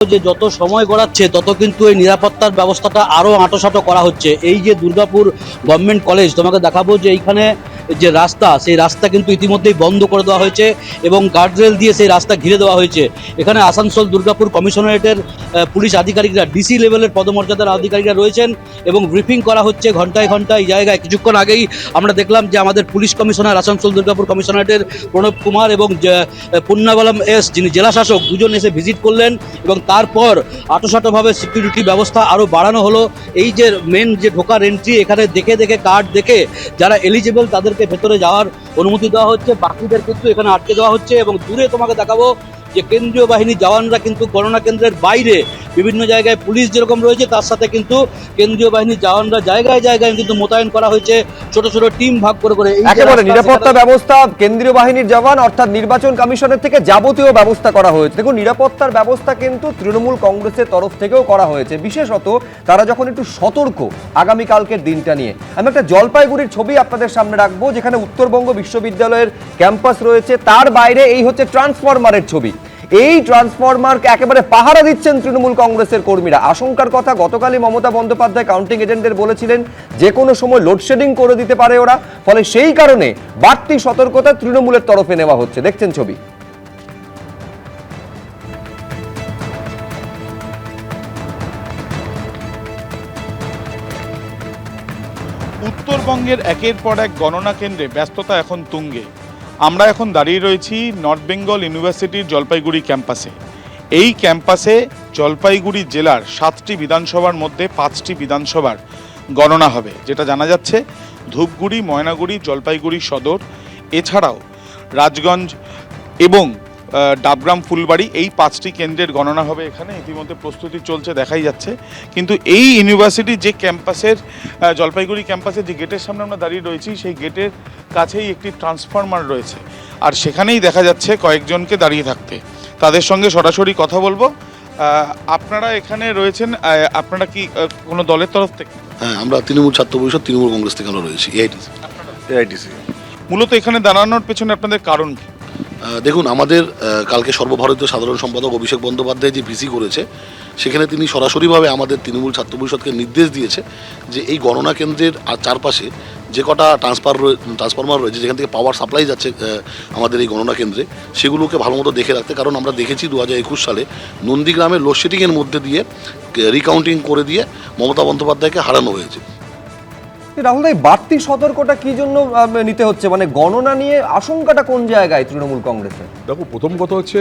যে যত সময় গড়াচ্ছে তত কিন্তু এই নিরাপত্তার ব্যবস্থাটা আরও আঁটোসাঁটো করা হচ্ছে। এই যে দুর্গাপুর গভর্নমেন্ট কলেজ, তোমাকে দেখাবো যে এইখানে যে রাস্তা, সেই রাস্তা কিন্তু ইতিমধ্যেই বন্ধ করে দেওয়া হয়েছে এবং গার্ডরেল দিয়ে সেই রাস্তা ঘিরে দেওয়া হয়েছে। এখানে আসানসোল দুর্গাপুর কমিশনারেটের পুলিশ আধিকারিকরা, ডিসি লেভেলের পদমর্যাদার আধিকারিকরা রয়েছেন এবং ব্রিফিং করা হচ্ছে ঘন্টায় ঘন্টায় এই জায়গায়। কিছুক্ষণ আগেই আমরা দেখলাম যে আমাদের পুলিশ কমিশনার, আসানসোল দুর্গাপুর কমিশনারেটের প্রণব কুমার এবং পুন্নাবলম এস, যিনি জেলা শাসক, দুজন এসে ভিজিট করলেন এবং তারপর আটোসাটোভাবে সিকিউরিটি ব্যবস্থা আরও বাড়ানো হলো। এই যে মেন যে ঢোকার এন্ট্রি, এখানে দেখে দেখে কার্ড দেখে যারা এলিজিবল তাদেরকে ভেতরে যাওয়ার অনুমতি দেওয়া হচ্ছে, বাকিদের কিন্তু এখানে আটকে দেওয়া হচ্ছে। এবং দূরে তোমাকে দেখাবো যে কেন্দ্রীয় বাহিনীর জওয়ানরা কিন্তু গণনা কেন্দ্রের বাইরে বিভিন্ন জায়গায় পুলিশ যেরকম রয়েছে তার সাথে কিন্তু কেন্দ্রীয় বাহিনীর জওয়ানরা জায়গায় জায়গায় কিন্তু মোতায়েন করা হয়েছে, ছোট ছোট টিম ভাগ করে করে। একেবারে নিরাপত্তা ব্যবস্থা কেন্দ্রীয় বাহিনীর জওয়ান অর্থাৎ নির্বাচন কমিশনের থেকে যাবতীয় ব্যবস্থা করা হয়েছে। দেখুন, নিরাপত্তার ব্যবস্থা কিন্তু তৃণমূল কংগ্রেসের তরফ থেকেও করা হয়েছে, বিশেষত তারা যখন একটু সতর্ক আগামীকালকের দিনটা নিয়ে। আমি একটা জলপাইগুড়ির ছবি আপনাদের সামনে রাখবো, যেখানে উত্তরবঙ্গ বিশ্ববিদ্যালয়ের ক্যাম্পাস রয়েছে, তার বাইরে এই হচ্ছে ট্রান্সফরমারের ছবি। এই ট্রান্সফরমারকে একেবারে পাহারা দিচ্ছেন তৃণমূল কংগ্রেসের কর্মীরা। আশঙ্কার কথা গতকালই মমতা বন্দ্যোপাধ্যায় কাউন্টিং এজেন্টদের বলেছিলেন যে কোনো সময় লোডশেডিং করে দিতে পারে ওরা, ফলে সেই কারণে বাড়তি সতর্কতা তৃণমূলের তরফে নেওয়া হচ্ছে। দেখছেন ছবি। উত্তরবঙ্গের একের পর এক গণনা কেন্দ্রে ব্যস্ততা এখন তুঙ্গে। আমরা এখন দাঁড়িয়ে রয়েছি নর্থ বেঙ্গল ইউনিভার্সিটির জলপাইগুড়ি ক্যাম্পাসে। এই ক্যাম্পাসে জলপাইগুড়ি জেলার 7টি বিধানসভার মধ্যে 5টি বিধানসভার গণনা হবে, যেটা জানা যাচ্ছে ধূপগুড়ি, ময়নাগুড়ি, জলপাইগুড়ি সদর, এছাড়াও রাজগঞ্জ এবং ডাবগ্রাম, ফুলবাড়ি, এই 5টি কেন্দ্রের গণনা হবে এখানে। ইতিমধ্যে প্রস্তুতি চলছে দেখাই যাচ্ছে। কিন্তু এই ইউনিভার্সিটি যে ক্যাম্পাসের, জলপাইগুড়ি ক্যাম্পাসের যে গেটের সামনে আমরা দাঁড়িয়ে রয়েছি, সেই গেটের কাছেই একটি ট্রান্সফরমার রয়েছে, আর সেখানেই দেখা যাচ্ছে কয়েকজনকে দাঁড়িয়ে থাকতে। তাদের সঙ্গে সরাসরি কথা বলবো। আপনারা এখানে রয়েছেন, আপনারা কি কোনো দলের তরফ থেকে? হ্যাঁ, আমরা তৃণমূল ছাত্র পরিষদ, তৃণমূল কংগ্রেস থেকে আমরা রয়েছি, এআইটিসি। মূলত এখানে দাঁড়ানোর পেছনে আপনাদের কারণ কি? দেখুন, আমাদের কালকে সর্বভারতীয় সাধারণ সম্পাদক অভিষেক বন্দ্যোপাধ্যায় যে ভিসি করেছে, সেখানে তিনি সরাসরিভাবে আমাদের তৃণমূল ছাত্র পরিষদকে নির্দেশ দিয়েছে যে এই গণনা কেন্দ্রের চারপাশে যে কটা ট্রান্সফরমার রয়েছে, যেখান থেকে পাওয়ার সাপ্লাই যাচ্ছে আমাদের এই গণনা কেন্দ্রে, সেগুলোকে ভালো মতো দেখে রাখতে। কারণ আমরা দেখেছি 2021 সালে নন্দীগ্রামে লোডশেডিংয়ের মধ্যে দিয়ে রিকাউন্টিং করে দিয়ে মমতা বন্দ্যোপাধ্যায়কে হারানো হয়েছে। রাহুল ভাই, বাড়তি সতর্কতা কি জন্য নিতে হচ্ছে? মানে গণনা নিয়ে আশঙ্কাটা কোন জায়গায় তৃণমূল কংগ্রেসের? দেখো, প্রথম কথা হচ্ছে,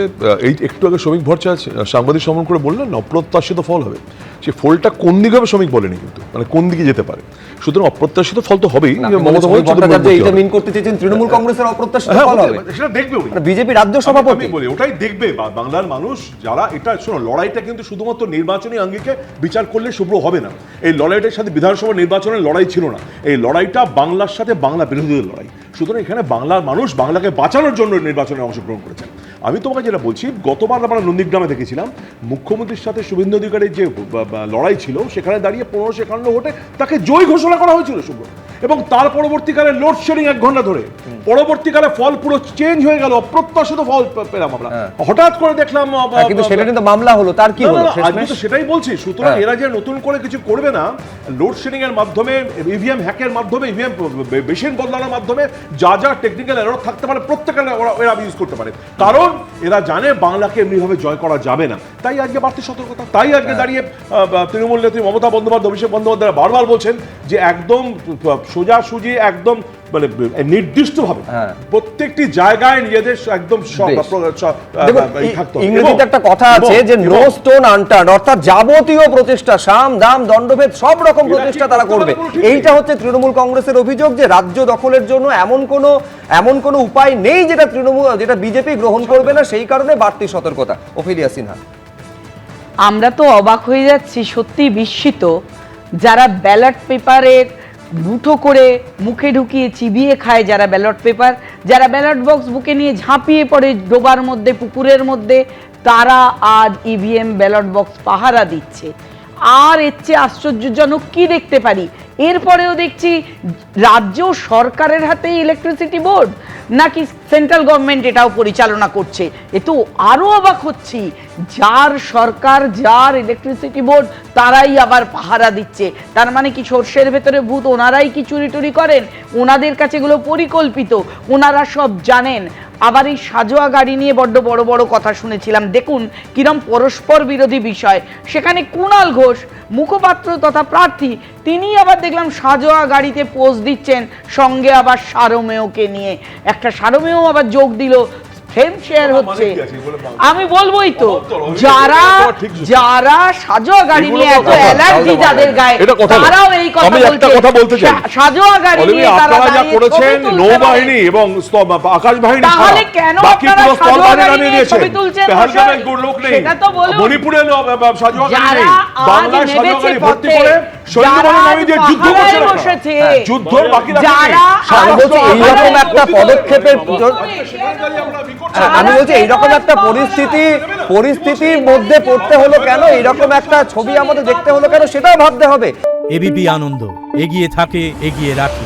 এই একটু আগে শ্রমিক ভট্টাচার্য সাংবাদিক সম্মেলন করে বললেন না অপ্রত্যাশিত ফল হবে। সেই ফলটা কোন দিকে হবে শ্রমিক বলেনি, কিন্তু মানে কোন দিকে যেতে পারে। সুতরাং অপ্রত্যাশিত ফল তো হবেই। মমতা বন্দ্যোপাধ্যায় এটা মিন করতে চেয়েছেন তৃণমূল কংগ্রেসের অপ্রত্যাশিত ফল হবে, সেটা দেখবে বিজেপি রাজ্য সভাপতি বলে, ওটাই দেখবে বাংলার মানুষ যারা। এটা শোনো, লড়াইটা কিন্তু শুধুমাত্র নির্বাচনী আঙ্গিকে বিচার করলে শুভ্র হবে না। এই লড়াইটার সাথে বিধানসভা নির্বাচনের লড়াই ছিল না, এই লড়াইটা বাংলার সাথে বাংলা বিরোধীদের লড়াই। সুতরাং এখানে বাংলার মানুষ বাংলাকে বাঁচানোর জন্য নির্বাচনে অংশগ্রহণ করেছেন। আমি তোমাকে যেটা বলছি, গতবার আমরা নন্দীগ্রামে দেখেছিলাম মুখ্যমন্ত্রীর সাথে শুভেন্দু অধিকারীর যে লড়াই ছিল, সেখানে দাঁড়িয়ে 1551 ভোটে তাকে জয় ঘোষণা করা হয়েছিল শুভ্র, এবং তার পরবর্তীকালে লোডশেডিং 1 ঘন্টা ধরে, পরবর্তীকালে ফল পুরো চেঞ্জ হয়ে গেল, অপ্রত্যাশিত ফল পেলাম আমরা। হঠাৎ করে দেখলাম, কিন্তু সেটা কিন্তু মামলা হলো, তার কি হলো? আমি তো সেটাই বলছি। সুতরাং এরা যে নতুন করে কিছু করবে না, লোডশেডিং এর মাধ্যমে, ইভিএম হ্যাকের মাধ্যমে, ইভিএম মেশিন বদলানোর মাধ্যমে যা যা টেকনিক্যাল এরর থাকতে পারে প্রত্যেকটা এরা ইউজ করতে পারে। কারণ এরা জানে বাংলাকে এমনিভাবে জয় করা যাবে না। তাই আজকে বাড়তি সতর্কতা। তাই আজকে দাঁড়িয়ে তৃণমূল নেত্রী মমতা বন্দ্যোপাধ্যায়, অভিষেক বন্দ্যোপাধ্যায় বারবার বলছেন যে একদম সোজাসুজি, একদম মানে নির্দিষ্টভাবে প্রত্যেকটি জায়গায় নিজেদের একদম ইংরেজিতে একটা কথা আছে যে নো স্টোন আনটার্ন, অর্থাৎ যাবতীয় প্রচেষ্টা, সাম দাম দণ্ডভেদ সব রকম প্রচেষ্টা তারা করবে। এইটা হচ্ছে তৃণমূল কংগ্রেসের অভিযোগ যে রাজ্য দখলের জন্য এমন কোনো উপায় নেই যেটা বিজেপি গ্রহণ করবে না, সেই কারণে বাড়তি সতর্কতা। ওফেলিয়া সিনহা। আমরা তো অবাক হয়ে যাচ্ছি, সত্যি বিস্মিত। যারা ব্যালট পেপারের মুঠো করে মুখে ঢুকিয়ে চিবিয়ে খায়, যারা ব্যালট পেপার, যারা ব্যালট বক্স বুকে নিয়ে ঝাঁপিয়ে পড়ে ডোবার মধ্যে, পুকুরের মধ্যে, তারা আজ ইভিএম ব্যালট বক্স পাহারা দিচ্ছে। আর এর চেয়ে আশ্চর্যজনক কি দেখতে পারি? এরপরেও দেখছি রাজ্য সরকারের হাতেই ইলেকট্রিসিটি বোর্ড নাকি সেন্ট্রাল গভর্নমেন্ট এটাও পরিচালনা করছে। এ তো আরো অবাক হচ্ছি, যার সরকার, যার ইলেকট্রিসিটি বোর্ড, তারাই আবার পাহারা দিচ্ছে। তার মানে কি সর্ষের ভেতরে ভূত, ওনারাই কি চুরি টুরি করেন? ওনাদের কাছে এগুলো পরিকল্পিত, ওনারা সব জানেন। আবার এই সাজোয়া গাড়ি নিয়ে বড্ড বড় বড় কথা শুনেছিলাম, দেখুন কিরম পরস্পর বিরোধী বিষয়। সেখানে কুণাল ঘোষ মুখপাত্র তথা প্রার্থী, তিনি আবার দেখলাম সাজোয়া গাড়িতে পোজ দিচ্ছেন, সঙ্গে আবার সারমেয়কে নিয়ে। একটা সারমেয় আবার যোগ দিল, ফ্রেম শেয়ার হচ্ছে। আমি বলবোই তো, যারা যারা সাজোয়া গাড়ি নিয়ে এত অ্যালার্জি যাদের গায়ে, তারাও এই কথা বলছে। সাজোয়া গাড়ি নিয়ে তারা যা করেছেন নৌবাহিনী এবং আকাশ বাহিনী, তাহলে কেন আপনারা সাজোয়া গাড়ি নিয়ে ছবি তুলছেন? সেটা তো বলুন। মণিপুরে সাজোয়া গাড়ি যারা নেই, আজ বাংলায় সাজোয়া নেমেছে গাড়ি ভর্তি পথে, করে সৈন্যবাহিনীর নামে যে যুদ্ধ করছে, বসেছে, যুদ্ধর বাকি রাখেনি। যারা আমি বলছি এইরকম একটা পদক্ষেপের আমি বলছি এইরকম একটা পরিস্থিতির মধ্যে পড়তে হলো কেন, এইরকম একটা ছবি আমাদের দেখতে হলো কেন, সেটাও ভাবতে হবে। এবিপি আনন্দ, এগিয়ে থাকে, এগিয়ে রাখে।